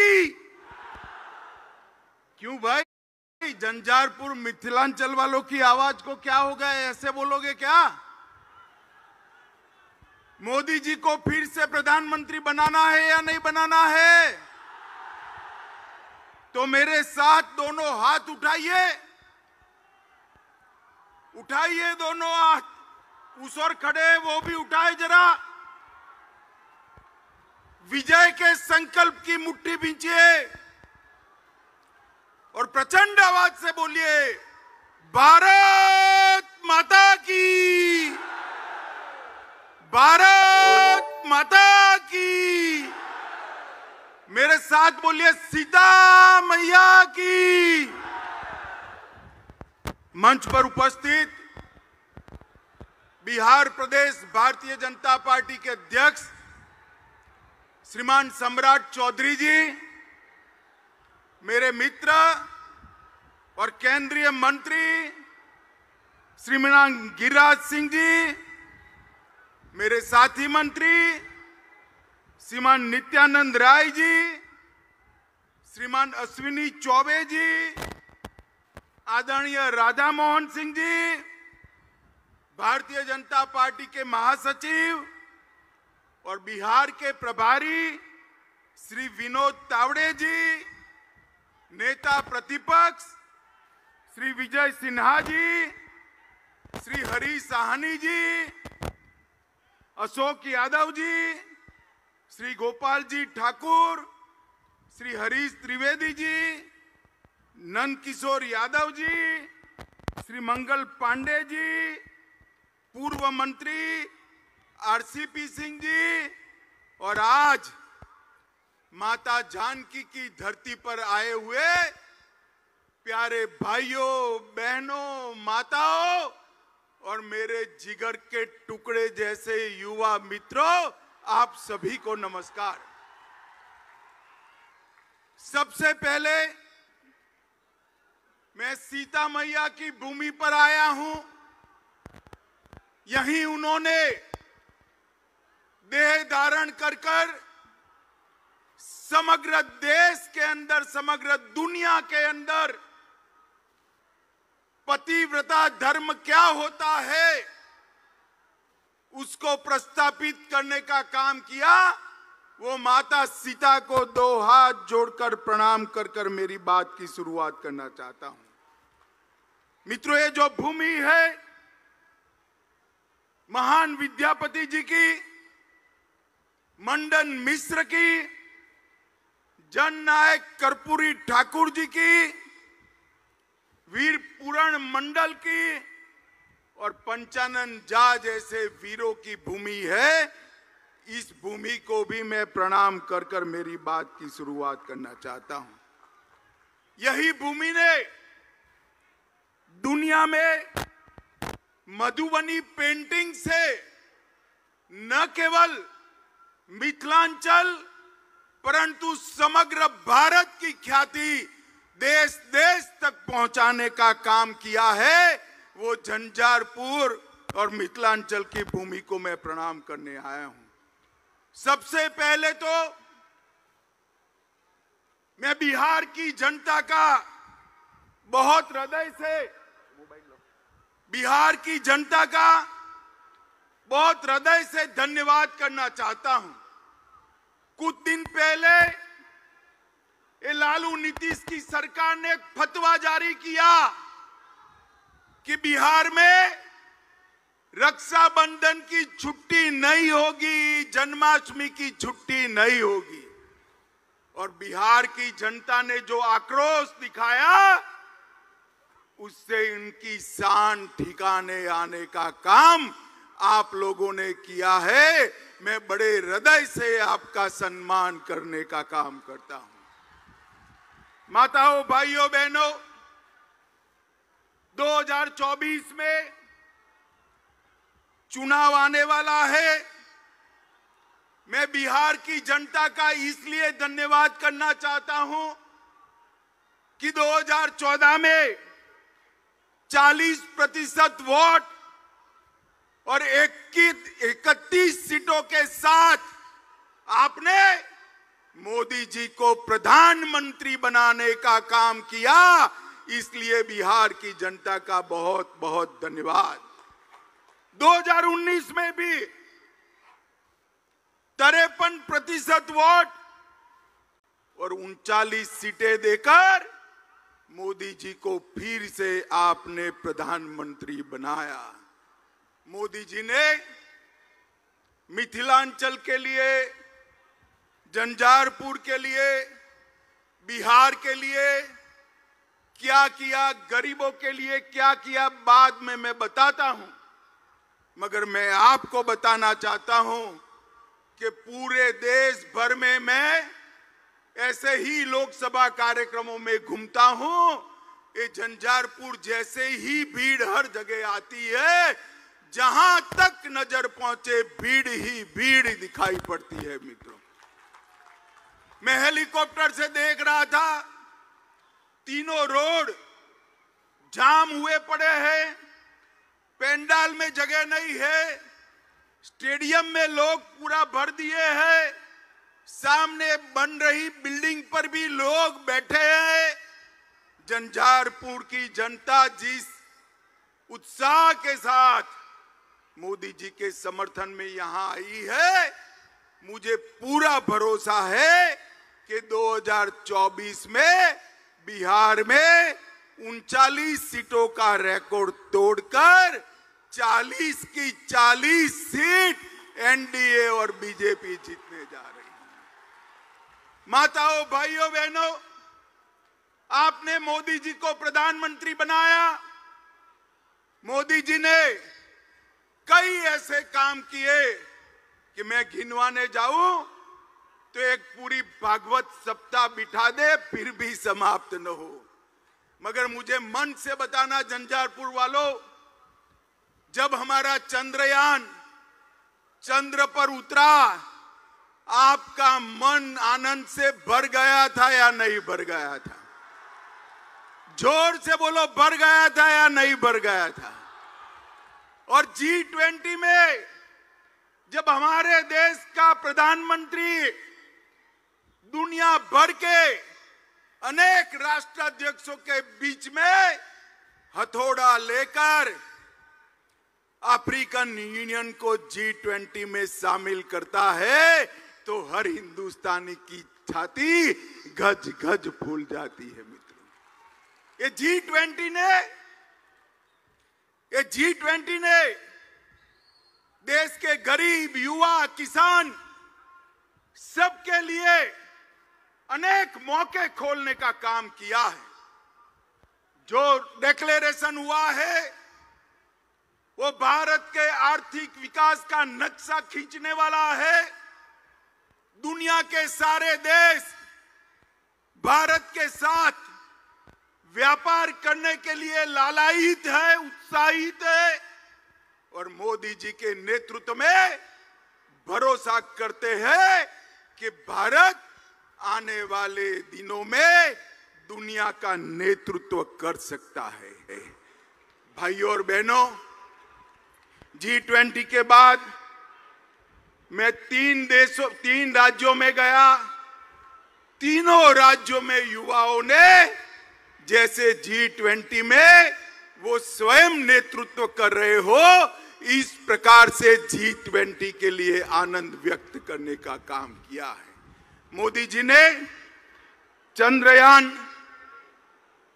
की? क्यों भाई, झंझारपुर मिथिलांचल वालों की आवाज को क्या हो गया, ऐसे बोलोगे क्या? मोदी जी को फिर से प्रधानमंत्री बनाना है या नहीं बनाना है? तो मेरे साथ दोनों हाथ उठाइए, उठाइए दोनों हाथ। उस और खड़े वो भी उठाए जरा। विजय के संकल्प की मुट्ठी भींचिए और प्रचंड आवाज से बोलिए, भारत माता की, भारत माता की। मेरे साथ बोलिए, सीता मैया की। मंच पर उपस्थित बिहार प्रदेश भारतीय जनता पार्टी के अध्यक्ष श्रीमान सम्राट चौधरी जी, मेरे मित्र और केंद्रीय मंत्री श्रीमान गिरिराज सिंह जी, मेरे साथी मंत्री श्रीमान नित्यानंद राय जी, श्रीमान अश्विनी चौबे जी, आदरणीय राधा मोहन सिंह जी, भारतीय जनता पार्टी के महासचिव और बिहार के प्रभारी श्री विनोद तावड़े जी, नेता प्रतिपक्ष श्री विजय सिन्हा जी, श्री हरीश साहनी जी, अशोक यादव जी, श्री गोपाल जी ठाकुर, श्री हरीश त्रिवेदी जी, नंद किशोर यादव जी, श्री मंगल पांडे जी, पूर्व मंत्री आरसीपी सिंह जी, और आज माता जानकी की धरती पर आए हुए प्यारे भाइयों बहनों माताओं और मेरे जिगर के टुकड़े जैसे युवा मित्रों, आप सभी को नमस्कार। सबसे पहले मैं सीता मैया की भूमि पर आया हूं। यहीं उन्होंने देह धारण कर समग्र देश के अंदर, समग्र दुनिया के अंदर पतिव्रता धर्म क्या होता है उसको प्रस्थापित करने का काम किया। वो माता सीता को दो हाथ जोड़कर प्रणाम कर मेरी बात की शुरुआत करना चाहता हूं। मित्रों, ये जो भूमि है महान विद्यापति जी की, मंडन मिश्र की, जननायक कर्पूरी ठाकुर जी की, वीर पूरण मंडल की और पंचानन झा जैसे वीरों की भूमि है। इस भूमि को भी मैं प्रणाम कर मेरी बात की शुरुआत करना चाहता हूं। यही भूमि ने दुनिया में मधुबनी पेंटिंग से न केवल मिथिलांचल परंतु समग्र भारत की ख्याति देश देश तक पहुंचाने का काम किया है। वो झंझारपुर और मिथिलांचल की भूमि को मैं प्रणाम करने आया हूं। सबसे पहले तो मैं बिहार की जनता का बहुत हृदय से, बिहार की जनता का बहुत हृदय से धन्यवाद करना चाहता हूं। कुछ दिन पहले ये लालू नीतीश की सरकार ने एक फतवा जारी किया कि बिहार में रक्षाबंधन की छुट्टी नहीं होगी, जन्माष्टमी की छुट्टी नहीं होगी। और बिहार की जनता ने जो आक्रोश दिखाया उससे इनकी शान ठिकाने आने का काम आप लोगों ने किया है। मैं बड़े हृदय से आपका सम्मान करने का काम करता हूं। माताओं, भाइयों, बहनों, 2024 में चुनाव आने वाला है। मैं बिहार की जनता का इसलिए धन्यवाद करना चाहता हूं कि 2014 में 40% वोट और 31 सीटों के साथ आपने मोदी जी को प्रधानमंत्री बनाने का काम किया, इसलिए बिहार की जनता का बहुत बहुत धन्यवाद। 2019 में भी 53% वोट और 39 सीटें देकर मोदी जी को फिर से आपने प्रधानमंत्री बनाया। मोदी जी ने मिथिलांचल के लिए, झंझारपुर के लिए, बिहार के लिए क्या किया, गरीबों के लिए क्या किया, बाद में मैं बताता हूं। मगर मैं आपको बताना चाहता हूं कि पूरे देश भर में मैं ऐसे ही लोकसभा कार्यक्रमों में घूमता हूं। ये झंझारपुर जैसे ही भीड़ हर जगह आती है, जहां तक नजर पहुंचे भीड़ ही भीड़ दिखाई पड़ती है। मित्रों, मैं हेलीकॉप्टर से देख रहा था, तीनों रोड जाम हुए पड़े हैं, पंडाल में जगह नहीं है, स्टेडियम में लोग पूरा भर दिए हैं, सामने बन रही बिल्डिंग पर भी लोग बैठे हैं। झंझारपुर की जनता जिस उत्साह के साथ मोदी जी के समर्थन में यहां आई है, मुझे पूरा भरोसा है कि 2024 में बिहार में 39 सीटों का रिकॉर्ड तोड़कर 40 की 40 सीट एनडीए और बीजेपी जीतने जा रही है। माताओं, भाइयों, बहनों, आपने मोदी जी को प्रधानमंत्री बनाया। मोदी जी ने कई ऐसे काम किए कि मैं गिनवाने जाऊं तो एक पूरी भागवत सप्ताह बिठा दे फिर भी समाप्त न हो। मगर मुझे मन से बताना, झंझारपुर वालों, जब हमारा चंद्रयान चंद्र पर उतरा, आपका मन आनंद से भर गया था या नहीं भर गया था? जोर से बोलो, भर गया था या नहीं भर गया था? और G20 में जब हमारे देश का प्रधानमंत्री दुनिया भर के अनेक राष्ट्राध्यक्षों के बीच में हथौड़ा लेकर अफ्रीकन यूनियन को G20 में शामिल करता है, तो हर हिंदुस्तानी की छाती गज गज फूल जाती है। मित्रों, ये G20 ने देश के गरीब, युवा, किसान सबके लिए अनेक मौके खोलने का काम किया है। जो डिक्लेरेशन हुआ है वो भारत के आर्थिक विकास का नक्शा खींचने वाला है। दुनिया के सारे देश भारत के साथ व्यापार करने के लिए लालायित है, उत्साहित है, और मोदी जी के नेतृत्व में भरोसा करते हैं कि भारत आने वाले दिनों में दुनिया का नेतृत्व कर सकता है। भाइयों और बहनों, G20 के बाद मैं 3 राज्यों में गया। तीनों राज्यों में युवाओं ने जैसे G20 में वो स्वयं नेतृत्व कर रहे हो, इस प्रकार से G20 के लिए आनंद व्यक्त करने का काम किया है। मोदी जी ने चंद्रयान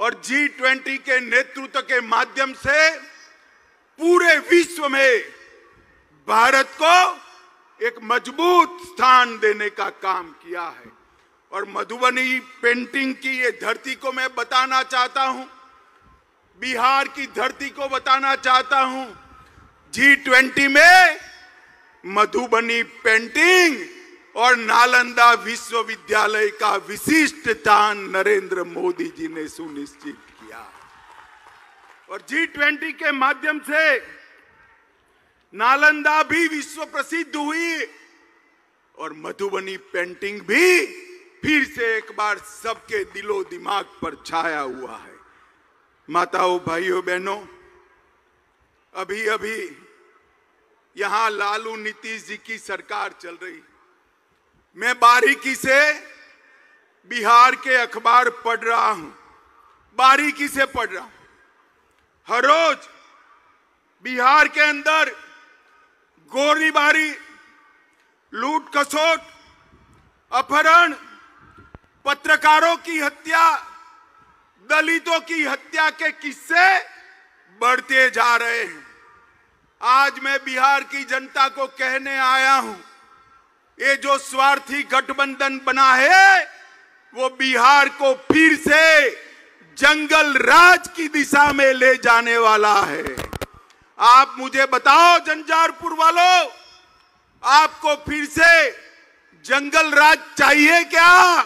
और G20 के नेतृत्व के माध्यम से पूरे विश्व में भारत को एक मजबूत स्थान देने का काम किया है। और मधुबनी पेंटिंग की ये धरती को मैं बताना चाहता हूं, बिहार की धरती को बताना चाहता हूं। G20 में मधुबनी पेंटिंग और नालंदा विश्वविद्यालय का विशिष्ट स्थान नरेंद्र मोदी जी ने सुनिश्चित किया। और G20 के माध्यम से नालंदा भी विश्व प्रसिद्ध हुई और मधुबनी पेंटिंग भी फिर से एक बार सबके दिलो दिमाग पर छाया हुआ है। माताओं, भाइयों, बहनों, अभी अभी यहां लालू नीतीश जी की सरकार चल रही। मैं बारीकी से बिहार के अखबार पढ़ रहा हूं, बारीकी से पढ़ रहा हूं। हर रोज बिहार के अंदर गोलीबारी, लूट खसोट, अपहरण, पत्रकारों की हत्या, दलितों की हत्या के किस्से बढ़ते जा रहे हैं। आज मैं बिहार की जनता को कहने आया हूं, ये जो स्वार्थी गठबंधन बना है वो बिहार को फिर से जंगल राज की दिशा में ले जाने वाला है। आप मुझे बताओ झंझारपुर वालों, आपको फिर से जंगल राज चाहिए क्या?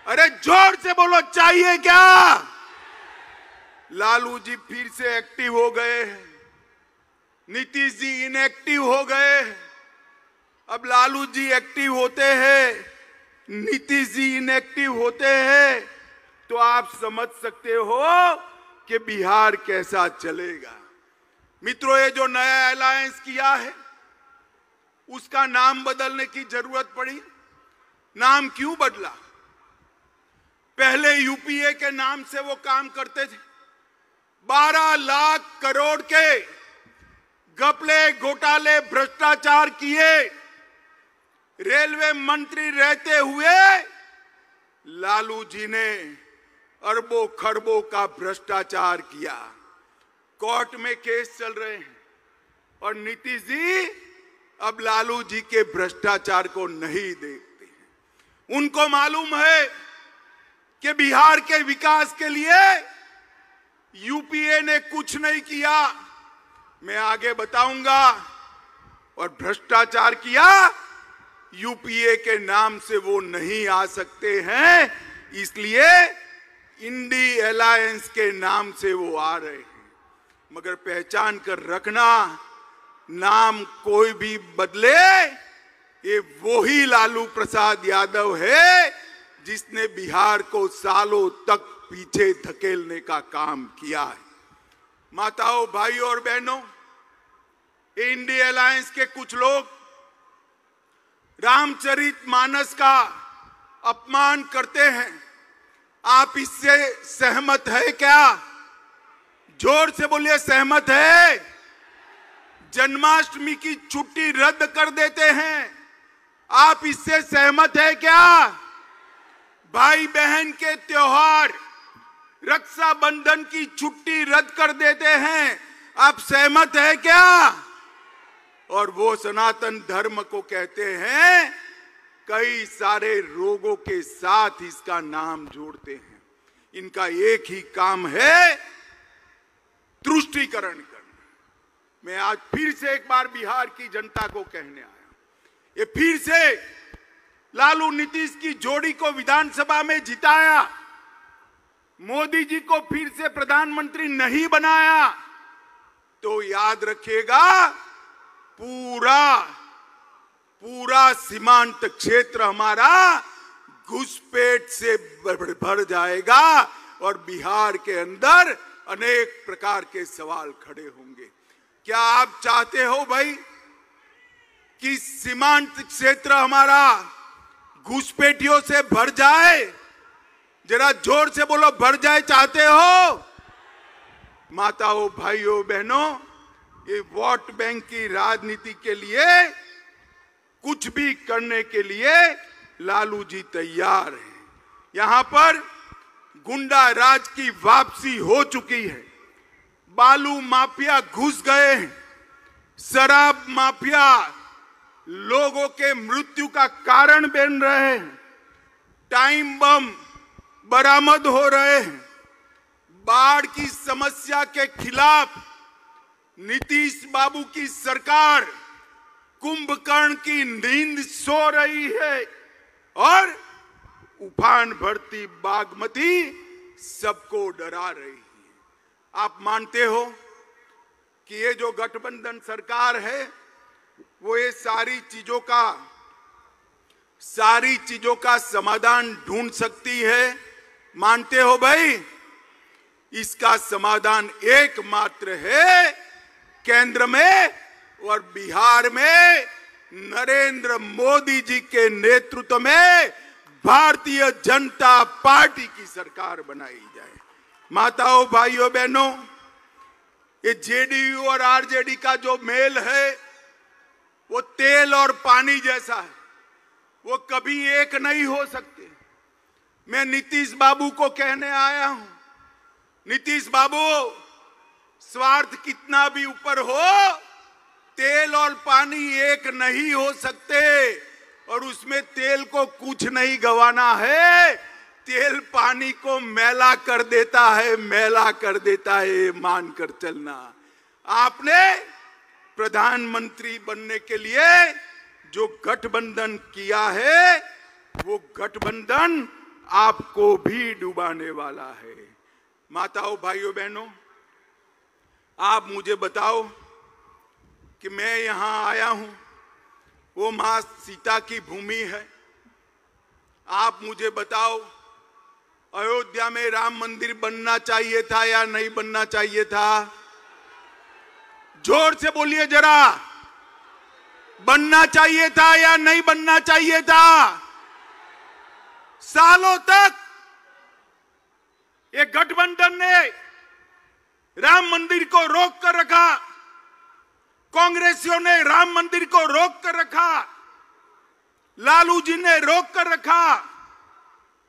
अरे जोर से बोलो, चाहिए क्या? लालू जी फिर से एक्टिव हो गए हैं, नीतीश जी इनएक्टिव हो गए। अब लालू जी एक्टिव होते हैं, नीतीश जी इनएक्टिव होते हैं, तो आप समझ सकते हो कि बिहार कैसा चलेगा। मित्रों, ये जो नया अलायंस किया है उसका नाम बदलने की जरूरत पड़ी। नाम क्यों बदला? पहले यूपीए के नाम से वो काम करते थे। 12 लाख करोड़ के घपले, घोटाले, भ्रष्टाचार किए। रेलवे मंत्री रहते हुए लालू जी ने अरबों खरबों का भ्रष्टाचार किया। कोर्ट में केस चल रहे हैं और नीतीश जी अब लालू जी के भ्रष्टाचार को नहीं देखते हैं। उनको मालूम है कि बिहार के विकास के लिए यूपीए ने कुछ नहीं किया। मैं आगे बताऊंगा। और भ्रष्टाचार किया, यूपीए के नाम से वो नहीं आ सकते हैं, इसलिए इंडी अलायंस के नाम से वो आ रहे हैं। मगर पहचान कर रखना, नाम कोई भी बदले, ये वही लालू प्रसाद यादव है जिसने बिहार को सालों तक पीछे धकेलने का काम किया है। माताओं, भाइयों और बहनों, इंडी अलायंस के कुछ लोग रामचरितमानस का अपमान करते हैं। आप इससे सहमत है क्या? जोर से बोलिए, सहमत है? जन्माष्टमी की छुट्टी रद्द कर देते हैं, आप इससे सहमत है क्या? भाई बहन के त्योहार, रक्षाबंधन की छुट्टी रद्द कर देते हैं, आप सहमत है क्या? और वो सनातन धर्म को कहते हैं, कई सारे रोगों के साथ इसका नाम जोड़ते हैं। इनका एक ही काम है, तुष्टीकरण करना। मैं आज फिर से एक बार बिहार की जनता को कहने आया, ये फिर से लालू नीतीश की जोड़ी को विधानसभा में जिताया, मोदी जी को फिर से प्रधानमंत्री नहीं बनाया, तो याद रखिएगा पूरा सीमांत क्षेत्र हमारा घुसपैठ से भर जाएगा और बिहार के अंदर अनेक प्रकार के सवाल खड़े होंगे। क्या आप चाहते हो भाई कि सीमांत क्षेत्र हमारा घुसपैठियों से भर जाए? जरा जोर से बोलो, भर जाए चाहते हो? माताओं, भाइयों, बहनों, ये वोट बैंक की राजनीति के लिए कुछ भी करने के लिए लालू जी तैयार हैं। यहां पर गुंडा राज की वापसी हो चुकी है। बालू माफिया घुस गए हैं, शराब माफिया लोगों के मृत्यु का कारण बन रहे हैं, टाइम बम बरामद हो रहे हैं। बाढ़ की समस्या के खिलाफ नीतीश बाबू की सरकार कुंभकर्ण की नींद सो रही है और उफान भरती बागमती सबको डरा रही है। आप मानते हो कि ये जो गठबंधन सरकार है वो ये सारी चीजों का समाधान ढूंढ सकती है? मानते हो भाई? इसका समाधान एकमात्र है, केंद्र में और बिहार में नरेंद्र मोदी जी के नेतृत्व में भारतीय जनता पार्टी की सरकार बनाई जाए। माताओं, भाइयों, बहनों, ये जेडीयू और आरजेडी का जो मेल है वो तेल और पानी जैसा है, वो कभी एक नहीं हो सकते। मैं नीतीश बाबू को कहने आया हूं, नीतीश बाबू, स्वार्थ कितना भी ऊपर हो, तेल और पानी एक नहीं हो सकते, और उसमें तेल को कुछ नहीं गंवाना है, तेल पानी को मैला कर देता है, मैला कर देता है, मानकर चलना। आपने प्रधानमंत्री बनने के लिए जो गठबंधन किया है, वो गठबंधन आपको भी डुबाने वाला है। माताओं, भाइयों, बहनों, आप मुझे बताओ कि मैं यहां आया हूं, वो मां सीता की भूमि है। आप मुझे बताओ, अयोध्या में राम मंदिर बनना चाहिए था या नहीं बनना चाहिए था? जोर से बोलिए जरा, बनना चाहिए था या नहीं बनना चाहिए था? सालों तक ये गठबंधन ने राम मंदिर को रोक कर रखा, कांग्रेसियों ने राम मंदिर को रोक कर रखा, लालू जी ने रोक कर रखा,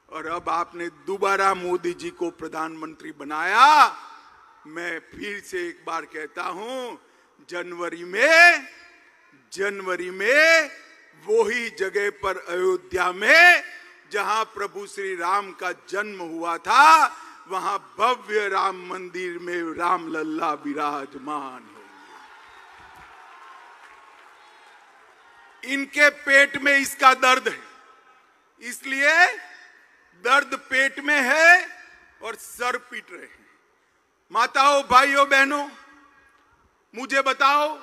और अब आपने दोबारा मोदी जी को प्रधानमंत्री बनाया। मैं फिर से एक बार कहता हूं, जनवरी में वही जगह पर अयोध्या में जहां प्रभु श्री राम का जन्म हुआ था, वहां भव्य राम मंदिर में राम लल्ला विराजमान होंगे। इनके पेट में इसका दर्द है, इसलिए दर्द पेट में है और सर पीट रहे हैं। माताओं, भाइयों, बहनों, मुझे बताओ,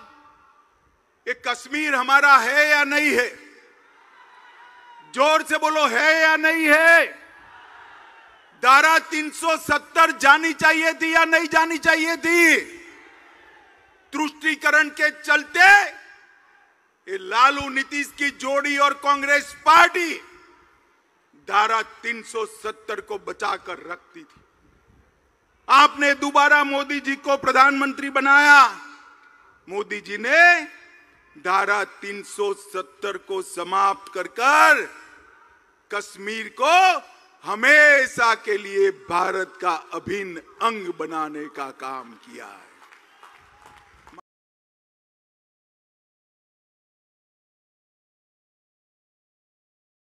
ये कश्मीर हमारा है या नहीं है? जोर से बोलो, है या नहीं है? धारा 370 जानी चाहिए थी या नहीं जानी चाहिए थी? तुष्टीकरण के चलते ये लालू नीतीश की जोड़ी और कांग्रेस पार्टी धारा 370 को बचाकर रखती थी। आपने दोबारा मोदी जी को प्रधानमंत्री बनाया, मोदी जी ने धारा 370 को समाप्त कर कश्मीर को हमेशा के लिए भारत का अभिन्न अंग बनाने का काम किया है।